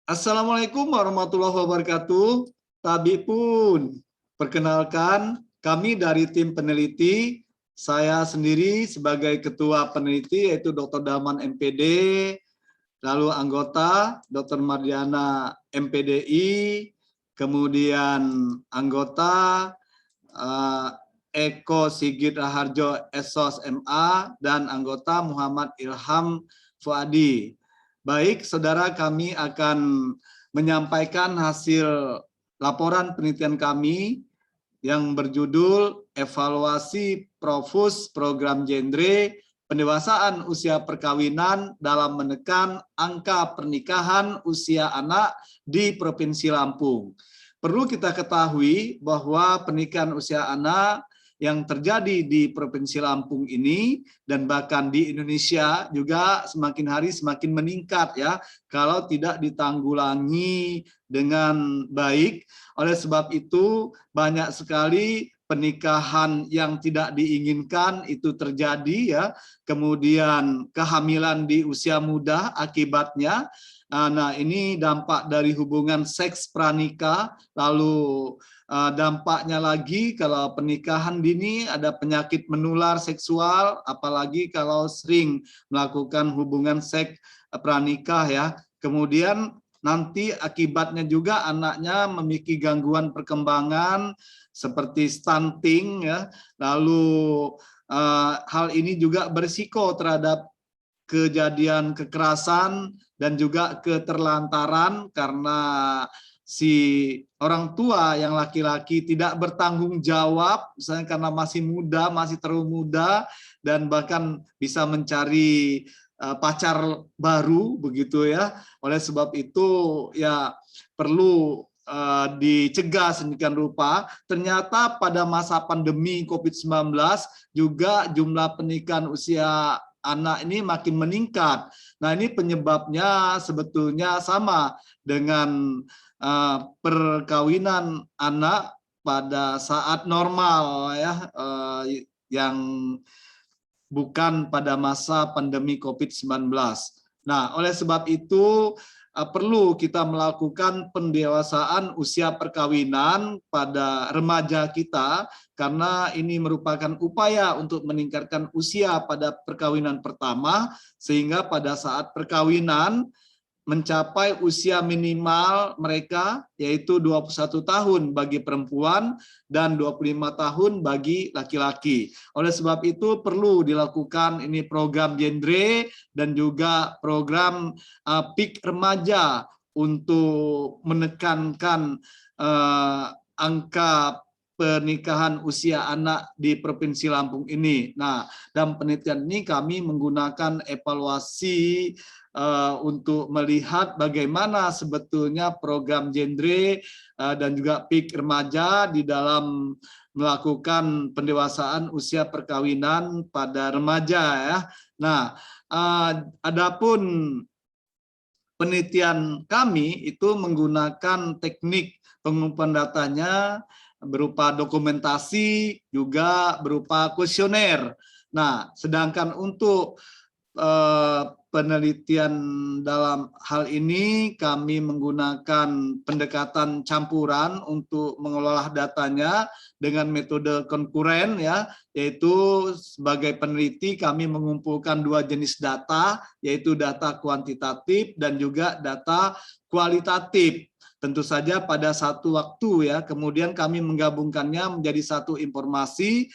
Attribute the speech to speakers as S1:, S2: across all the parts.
S1: Assalamualaikum warahmatullahi wabarakatuh. Tabi pun, perkenalkan kami dari tim peneliti, saya sendiri sebagai ketua peneliti yaitu Dr. Daman MPD, lalu anggota Dr. Mardiana MPDI, kemudian anggota Eko Sigit Raharjo SOS MA, dan anggota Muhammad Ilham Fuadi. Baik, saudara, kami akan menyampaikan hasil laporan penelitian kami yang berjudul Evaluasi Profus Program Genre Pendewasaan Usia Perkawinan dalam Menekan Angka Pernikahan Usia Anak di Provinsi Lampung. Perlu kita ketahui bahwa pernikahan usia anak yang terjadi di Provinsi Lampung ini dan bahkan di Indonesia juga semakin hari semakin meningkat ya kalau tidak ditanggulangi dengan baik. Oleh sebab itu banyak sekali pernikahan yang tidak diinginkan itu terjadi ya. Kemudian kehamilan di usia muda akibatnya. Nah, ini dampak dari hubungan seks pranikah, lalu dampaknya lagi kalau pernikahan dini ada penyakit menular seksual, apalagi kalau sering melakukan hubungan seks pranikah ya. Kemudian nanti akibatnya juga anaknya memiliki gangguan perkembangan seperti stunting ya. Lalu hal ini juga berisiko terhadap kejadian kekerasan dan juga keterlantaran karena si orang tua yang laki-laki tidak bertanggung jawab, misalnya karena masih muda, masih terlalu muda, dan bahkan bisa mencari pacar baru begitu ya. Oleh sebab itu ya perlu dicegah sedemikian rupa. Ternyata pada masa pandemi COVID-19 juga jumlah pernikahan usia anak ini makin meningkat. Nah, ini penyebabnya sebetulnya sama dengan perkawinan anak pada saat normal ya, yang bukan pada masa pandemi COVID-19. Nah, oleh sebab itu perlu kita melakukan pendewasaan usia perkawinan pada remaja kita karena ini merupakan upaya untuk meningkatkan usia pada perkawinan pertama sehingga pada saat perkawinan mencapai usia minimal mereka yaitu 21 tahun bagi perempuan dan 25 tahun bagi laki-laki. Oleh sebab itu perlu dilakukan ini program genre dan juga program PIK remaja untuk menekankan angka pernikahan usia anak di Provinsi Lampung ini. Nah, dalam penelitian ini kami menggunakan evaluasi untuk melihat bagaimana sebetulnya program genre dan juga PIK remaja di dalam melakukan pendewasaan usia perkawinan pada remaja ya. Nah, adapun penelitian kami itu menggunakan teknik pengumpulan datanya berupa dokumentasi juga berupa kuesioner. Nah, sedangkan untuk penelitian dalam hal ini kami menggunakan pendekatan campuran untuk mengolah datanya dengan metode konkuren ya, yaitu sebagai peneliti kami mengumpulkan dua jenis data, yaitu data kuantitatif dan juga data kualitatif. Tentu saja pada satu waktu ya, kemudian kami menggabungkannya menjadi satu informasi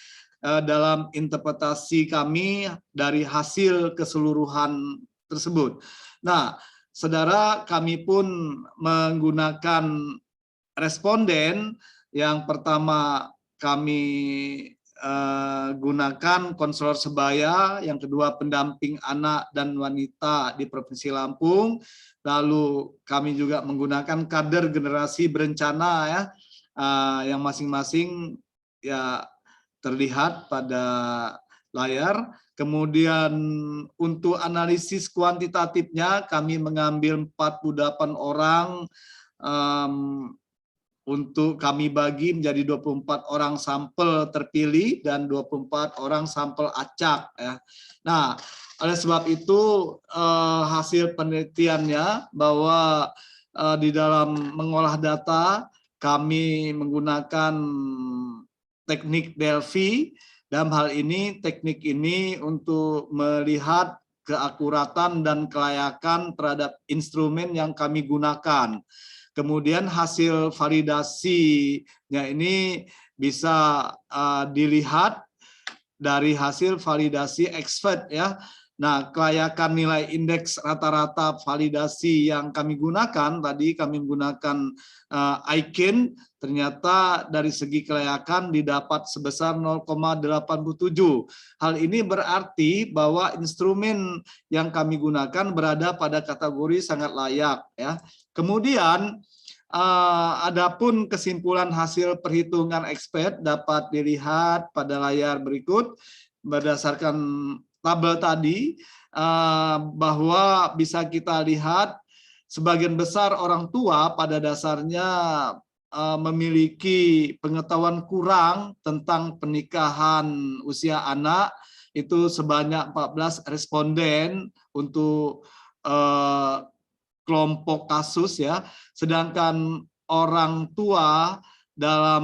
S1: dalam interpretasi kami dari hasil keseluruhan tersebut. Nah, saudara, kami pun menggunakan responden. Yang pertama kami gunakan konselor sebaya, yang kedua pendamping anak dan wanita di Provinsi Lampung, lalu kami juga menggunakan kader generasi berencana ya, yang masing-masing ya terlihat pada layar. Kemudian untuk analisis kuantitatifnya kami mengambil 48 orang untuk kami bagi menjadi 24 orang sampel terpilih dan 24 orang sampel acak ya. Nah, oleh sebab itu hasil penelitiannya bahwa di dalam mengolah data kami menggunakan teknik Delphi. Dalam hal ini teknik ini untuk melihat keakuratan dan kelayakan terhadap instrumen yang kami gunakan. Kemudian hasil validasinya ini bisa dilihat dari hasil validasi expert ya. Nah, kelayakan nilai indeks rata-rata validasi yang kami gunakan, tadi kami menggunakan ICANN, ternyata dari segi kelayakan didapat sebesar 0,87. Hal ini berarti bahwa instrumen yang kami gunakan berada pada kategori sangat layak ya. Kemudian adapun kesimpulan hasil perhitungan expert dapat dilihat pada layar berikut berdasarkan tabel tadi, bahwa bisa kita lihat sebagian besar orang tua pada dasarnya memiliki pengetahuan kurang tentang pernikahan usia anak, itu sebanyak 14 responden untuk kelompok kasus ya, sedangkan orang tua dalam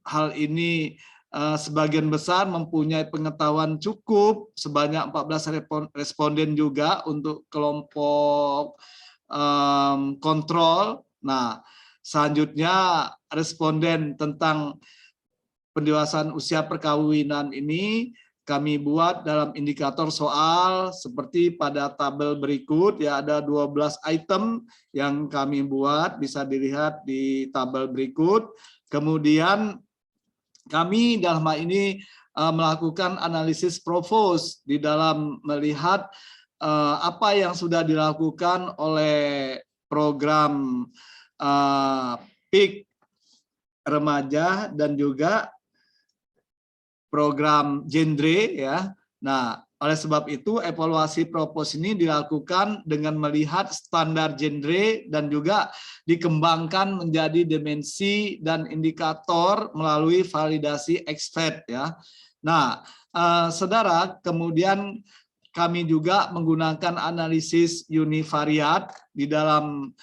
S1: hal ini sebagian besar mempunyai pengetahuan cukup, sebanyak 14 responden juga untuk kelompok kontrol. Nah, selanjutnya responden tentang pendewasaan usia perkawinan ini kami buat dalam indikator soal seperti pada tabel berikut ya, ada 12 item yang kami buat, bisa dilihat di tabel berikut. Kemudian kami dalam hal ini melakukan analisis provos di dalam melihat apa yang sudah dilakukan oleh program PIK remaja dan juga program genre ya. Nah, oleh sebab itu evaluasi propos ini dilakukan dengan melihat standar genre dan juga dikembangkan menjadi dimensi dan indikator melalui validasi expert ya. Nah, saudara, kemudian kami juga menggunakan analisis univariat di dalam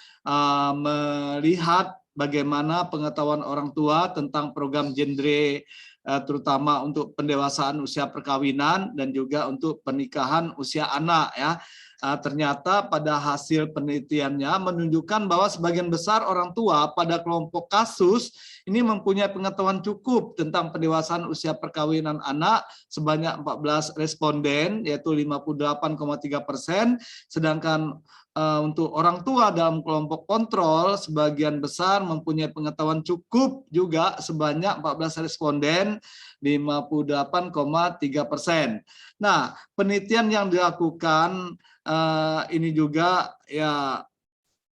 S1: melihat bagaimana pengetahuan orang tua tentang program genre, terutama untuk pendewasaan usia perkawinan dan juga untuk pernikahan usia anak ya. Ternyata pada hasil penelitiannya menunjukkan bahwa sebagian besar orang tua pada kelompok kasus ini mempunyai pengetahuan cukup tentang pendewasaan usia perkawinan anak sebanyak 14 responden yaitu 58,3%, sedangkan untuk orang tua dalam kelompok kontrol sebagian besar mempunyai pengetahuan cukup juga sebanyak 14 responden 58,3%. Nah, penelitian yang dilakukan ini juga ya,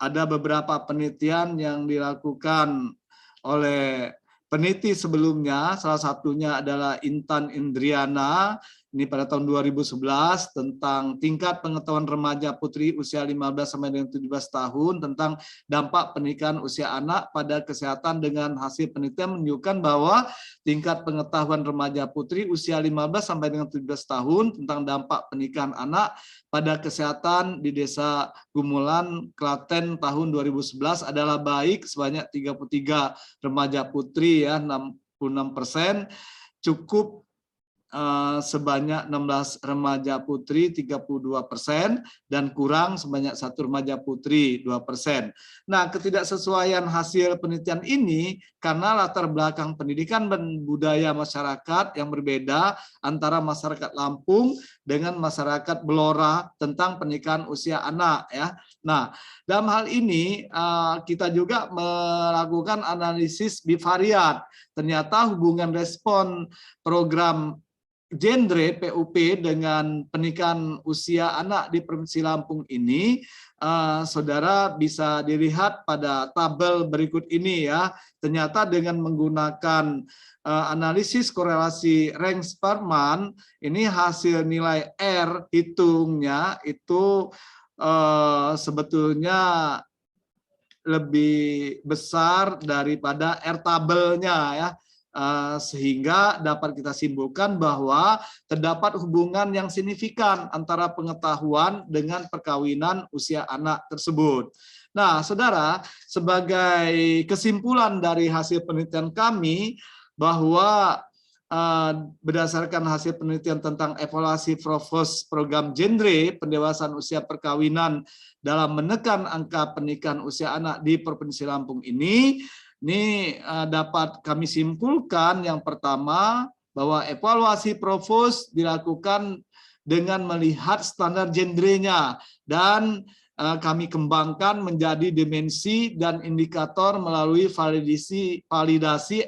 S1: ada beberapa penelitian yang dilakukan oleh peneliti sebelumnya, salah satunya adalah Intan Indriana, ini pada tahun 2011 tentang tingkat pengetahuan remaja putri usia 15 sampai dengan 17 tahun tentang dampak pernikahan usia anak pada kesehatan, dengan hasil penelitian menunjukkan bahwa tingkat pengetahuan remaja putri usia 15 sampai dengan 17 tahun tentang dampak pernikahan anak pada kesehatan di Desa Gumulan, Klaten tahun 2011 adalah baik sebanyak 33 remaja putri ya, 66%, cukup sebanyak 16 remaja putri 32%, dan kurang sebanyak 1 remaja putri 2%. Nah, ketidaksesuaian hasil penelitian ini karena latar belakang pendidikan dan budaya masyarakat yang berbeda antara masyarakat Lampung dengan masyarakat Blora tentang pernikahan usia anak ya. Nah, dalam hal ini kita juga melakukan analisis bivariat. Ternyata hubungan respon program genre PUP dengan pernikahan usia anak di Provinsi Lampung ini, saudara bisa dilihat pada tabel berikut ini ya. Ternyata dengan menggunakan analisis korelasi rank Sparman, ini hasil nilai R hitungnya itu sebetulnya lebih besar daripada R tabelnya ya. sehingga dapat kita simpulkan bahwa terdapat hubungan yang signifikan antara pengetahuan dengan perkawinan usia anak tersebut. Nah, saudara, sebagai kesimpulan dari hasil penelitian kami bahwa berdasarkan hasil penelitian tentang evaluasi Provos program genre pendewasaan usia perkawinan dalam menekan angka pernikahan usia anak di Provinsi Lampung ini dapat kami simpulkan yang pertama bahwa evaluasi Provos dilakukan dengan melihat standar genrenya dan kami kembangkan menjadi dimensi dan indikator melalui validasi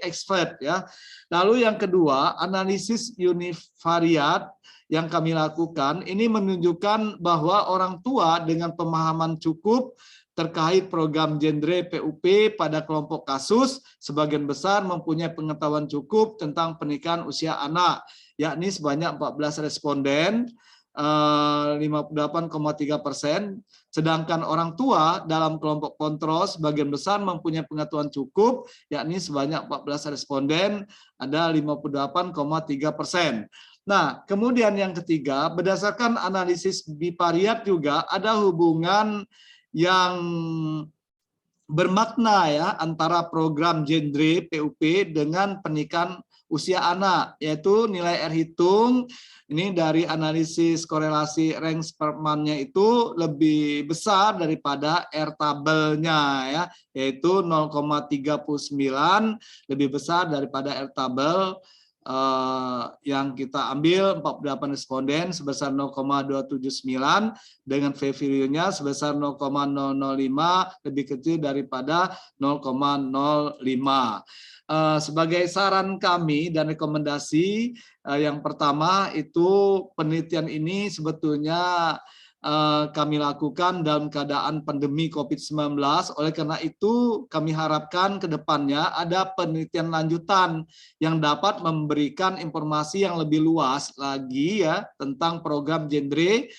S1: expert ya. Lalu yang kedua, analisis univariat yang kami lakukan ini menunjukkan bahwa orang tua dengan pemahaman cukup terkait program genre PUP pada kelompok kasus sebagian besar mempunyai pengetahuan cukup tentang pernikahan usia anak, yakni sebanyak 14 responden, 58,3%, sedangkan orang tua dalam kelompok kontrol sebagian besar mempunyai pengetahuan cukup, yakni sebanyak 14 responden, ada 58,3%. Nah, kemudian yang ketiga, berdasarkan analisis bivariat juga ada hubungan yang bermakna ya antara program genre PUP dengan pernikahan usia anak, yaitu nilai R hitung ini dari analisis korelasi rank spermanya itu lebih besar daripada R tabelnya ya, yaitu 0,39 lebih besar daripada R tabel yang kita ambil 48 responden sebesar 0,279 dengan V-value-nya sebesar 0,005 lebih kecil daripada 0,05. Sebagai saran kami dan rekomendasi yang pertama itu penelitian ini sebetulnya kami lakukan dalam keadaan pandemi COVID-19. Oleh karena itu kami harapkan ke depannya ada penelitian lanjutan yang dapat memberikan informasi yang lebih luas lagi ya tentang program genre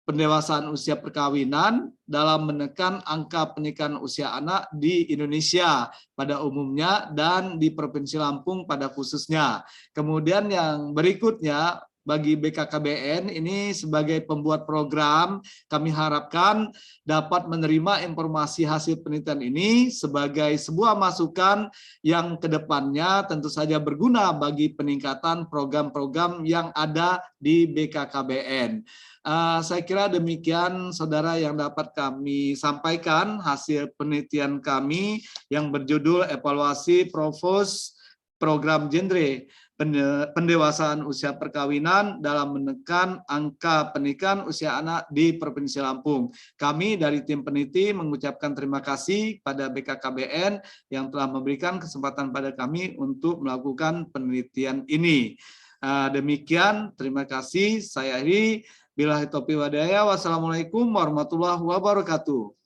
S1: pendewasaan usia perkawinan dalam menekan angka pernikahan usia anak di Indonesia pada umumnya dan di Provinsi Lampung pada khususnya. Kemudian yang berikutnya, bagi BKKBN ini sebagai pembuat program, kami harapkan dapat menerima informasi hasil penelitian ini sebagai sebuah masukan yang kedepannya tentu saja berguna bagi peningkatan program-program yang ada di BKKBN. Saya kira demikian saudara yang dapat kami sampaikan hasil penelitian kami yang berjudul evaluasi Provos program genre pendewasaan usia perkawinan dalam menekan angka pernikahan usia anak di Provinsi Lampung. Kami dari tim peneliti mengucapkan terima kasih pada BKKBN yang telah memberikan kesempatan pada kami untuk melakukan penelitian ini. Demikian, terima kasih. Saya Iri. Billahi taufiq wal hidayah. Wassalamualaikum warahmatullahi wabarakatuh.